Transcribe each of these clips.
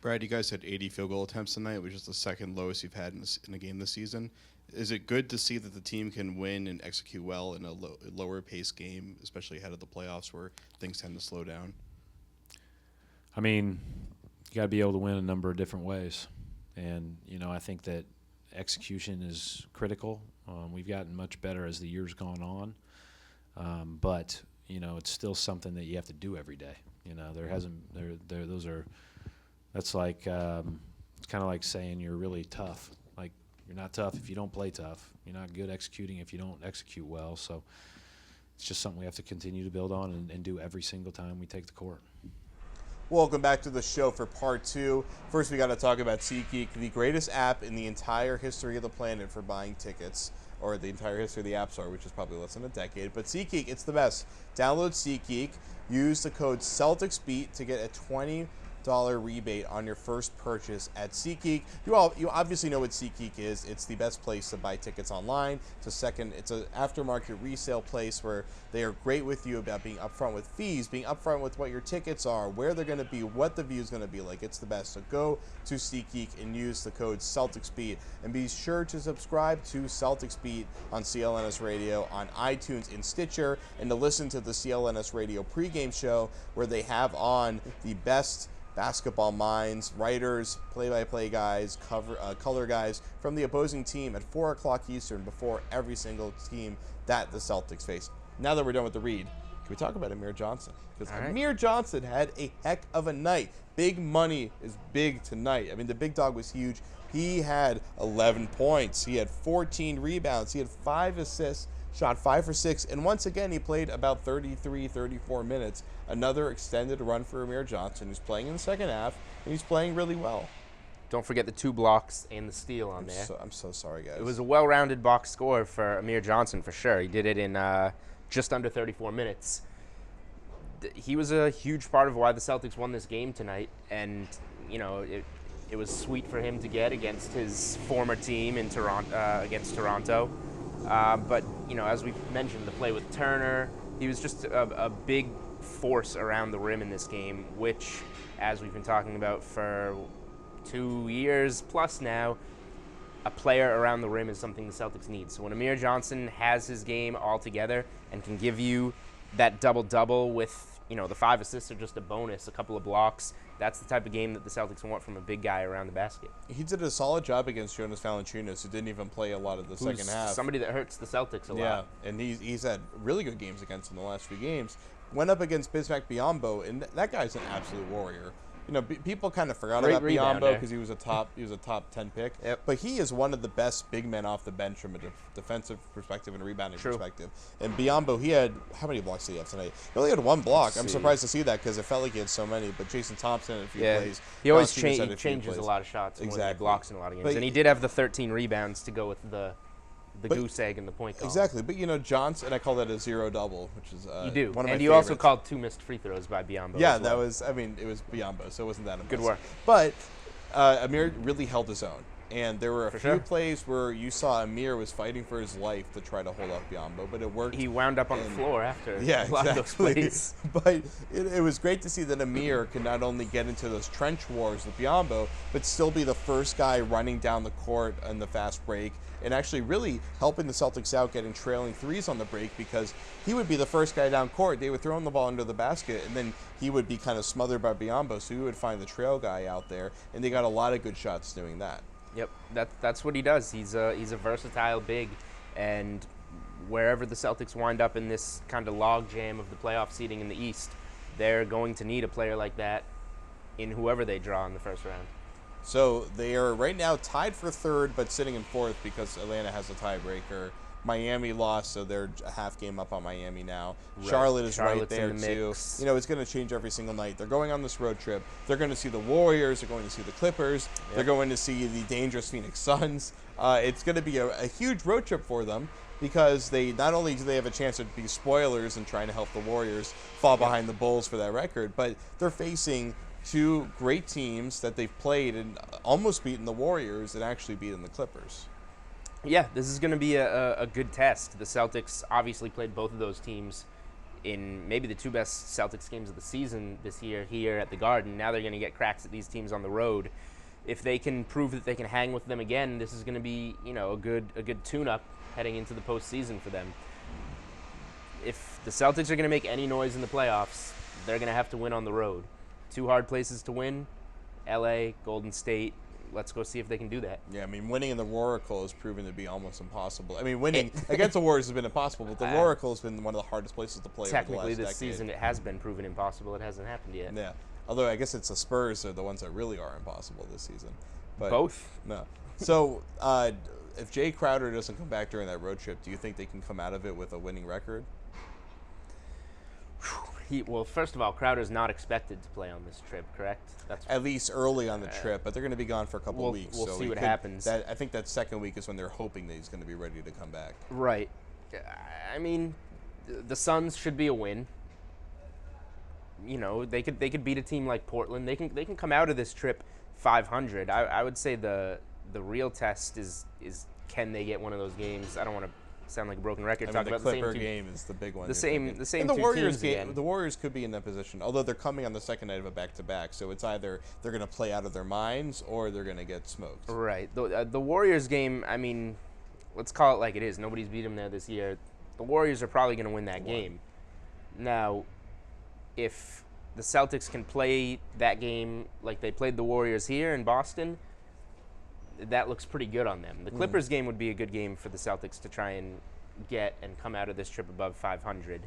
Brad, you guys had 80 field goal attempts tonight, which is the second lowest you've had in a game this season. Is it good to see that the team can win and execute well in a lower pace game, especially ahead of the playoffs where things tend to slow down? I mean, you got to be able to win a number of different ways. And, I think that execution is critical. We've gotten much better as the year's gone on. But, it's still something that you have to do every day. That's like, it's kind of like saying you're really tough. Like, you're not tough if you don't play tough. You're not good executing if you don't execute well. So it's just something we have to continue to build on and do every single time we take the court. Welcome back to the show for part 2. First, we got to talk about SeatGeek, the greatest app in the entire history of the planet for buying tickets, or the entire history of the App Store, which is probably less than a decade. But SeatGeek, it's the best. Download SeatGeek. Use the code CelticsBeat to get a $20 rebate on your first purchase at SeatGeek. You obviously know what SeatGeek is. It's the best place to buy tickets online. It's an aftermarket resale place where they are great with you about being upfront with fees, being upfront with what your tickets are, where they're going to be, what the view is going to be like. It's the best. So go to SeatGeek and use the code CelticsBeat. And be sure to subscribe to Celtics Beat on CLNS Radio, on iTunes, and Stitcher, and to listen to the CLNS Radio pregame show where they have on the best basketball minds, writers, play-by-play guys, color guys from the opposing team at 4 o'clock Eastern before every single team that the Celtics face. Now that we're done with the read, can we talk about Amir Johnson? Because Amir Johnson had a heck of a night. Big money is big tonight. I mean, the big dog was huge. He had 11 points. He had 14 rebounds. He had 5 assists. Shot 5 for 6, and once again, he played about 33, 34 minutes. Another extended run for Amir Johnson, who's playing in the second half, and he's playing really well. Don't forget the 2 blocks and the steal on there. I'm so sorry, guys. It was a well-rounded box score for Amir Johnson, for sure. He did it in just under 34 minutes. He was a huge part of why the Celtics won this game tonight, and, it was sweet for him to get against his former team in against Toronto. But, as we mentioned, the play with Turner, he was just a big force around the rim in this game, which, as we've been talking about for 2 years plus now, a player around the rim is something the Celtics need. So when Amir Johnson has his game all together and can give you that double-double with, the 5 assists are just a bonus, a couple of blocks, that's the type of game that the Celtics want from a big guy around the basket. He did a solid job against Jonas Valanciunas, who didn't even play a lot of the second half. Somebody that hurts the Celtics a lot. Yeah, and he's had really good games against him the last few games. Went up against Bismack Biyombo, and that guy's an absolute warrior. People kind of forgot about Biyombo because he was a top 10 pick. Yep. But he is one of the best big men off the bench from a defensive perspective and rebounding perspective. And Biyombo, he had, how many blocks did he have tonight? He only had 1 block. I'm surprised to see that because it felt like he had so many. But Jason Thompson had a few plays. He always changes a lot of shots. Exactly. Blocks in a lot of games. And he did have the 13 rebounds to go with the goose egg in the point column. Exactly. But, Johnson, I call that a 0-double, which is you do. One of my and you favorites. also called 2 missed free throws by Biyombo. Yeah, as well. it was Biyombo, so it wasn't that impressive. Good work. But Amir really held his own. And there were a few sure. plays where you saw Amir was fighting for his life to try to hold off Biyombo, but it worked. He wound up on the floor after a lot of those plays. But it was great to see that Amir could not only get into those trench wars with Biyombo, but still be the first guy running down the court in the fast break and actually really helping the Celtics out getting trailing threes on the break because he would be the first guy down court. They would throw him the ball under the basket, and then he would be kind of smothered by Biyombo, so he would find the trail guy out there, and they got a lot of good shots doing that. Yep, that's what he does. He's a versatile big, and wherever the Celtics wind up in this kind of log jam of the playoff seeding in the East, they're going to need a player like that in whoever they draw in the first round. So they are right now tied for 3rd, but sitting in 4th because Atlanta has a tiebreaker. Miami lost, so they're a half game up on Miami now. Right. Charlotte is Charlotte's right there, in the too. mix. It's going to change every single night. They're going on this road trip. They're going to see the Warriors. They're going to see the Clippers. Yep. They're going to see the dangerous Phoenix Suns. It's going to be a huge road trip for them because they not only do they have a chance to be spoilers and trying to help the Warriors fall behind the Bulls for that record, but they're facing 2 great teams that they've played and almost beaten the Warriors and actually beaten the Clippers. Yeah, this is going to be a good test. The Celtics obviously played both of those teams in maybe the two best Celtics games of the season this year here at the Garden. Now they're going to get cracks at these teams on the road. If they can prove that they can hang with them again, this is going to be, a good tune-up heading into the postseason for them. If the Celtics are going to make any noise in the playoffs, they're going to have to win on the road. Two hard places to win: LA, Golden State. Let's go see if they can do that. Yeah, I mean, winning in the Oracle has proven to be almost impossible. I mean, winning against the Warriors has been impossible, but the Oracle has been one of the hardest places to play over the last Technically, this decade. season it has been proven impossible. It hasn't happened yet. Yeah. Although I guess it's the Spurs are the ones that really are impossible this season. But Both. No. So if Jay Crowder doesn't come back during that road trip, do you think they can come out of it with a winning record? Well, first of all, Crowder's not expected to play on this trip, correct? That's At least early on the trip, but they're going to be gone for a couple of weeks. We'll so see what happens. I think that second week is when they're hoping that he's going to be ready to come back. Right. I mean, the Suns should be a win. They could beat a team like Portland. They can come out of this trip 500. I would say the real test is can they get one of those games? I don't want to sound like a broken record. The Clipper game is the big one. The same and the two Warriors teams game. again. The Warriors could be in that position, although they're coming on the second night of a back-to-back. So it's either they're going to play out of their minds or they're going to get smoked. Right. The Warriors game. I mean, let's call it like it is. Nobody's beat them there this year. The Warriors are probably going to win that game. Now, if the Celtics can play that game like they played the Warriors here in Boston, that looks pretty good on them. The Clippers game would be a good game for the Celtics to try and get and come out of this trip above 500.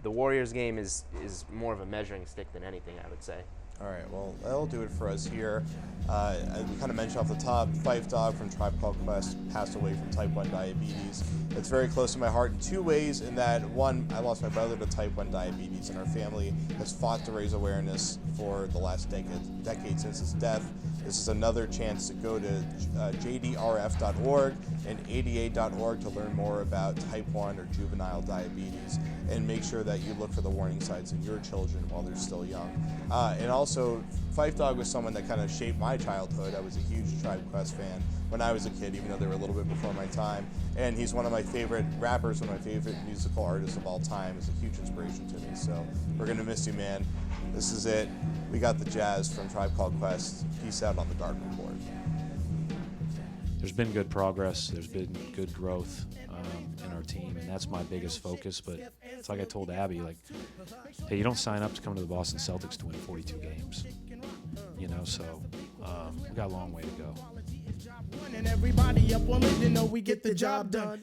The Warriors game is more of a measuring stick than anything, I would say. All right, well, that'll do it for us here. We kind of mentioned off the top, Phife Dawg from Tribe Called Quest passed away from type 1 diabetes. It's very close to my heart in two ways, in that, one, I lost my brother to type 1 diabetes, and our family has fought to raise awareness for the last decade since his death. This is another chance to go to jdrf.org and ada.org to learn more about type 1 or juvenile diabetes, and make sure that you look for the warning signs in your children while they're still young. And also, Phife Dawg was someone that kind of shaped my childhood. I was a huge Tribe Quest fan when I was a kid, even though they were a little bit before my time. And he's one of my favorite rappers, one of my favorite musical artists of all time. He's a huge inspiration to me. So we're going to miss you, man. This is it. We got the Jazz from Tribe Called Quest. Peace out on the Garden Report. There's been good progress. There's been good growth in our team, and that's my biggest focus. But it's like I told Abby, hey, you don't sign up to come to the Boston Celtics to win 42 games. So we got a long way to go. And everybody up on it, we get the job done.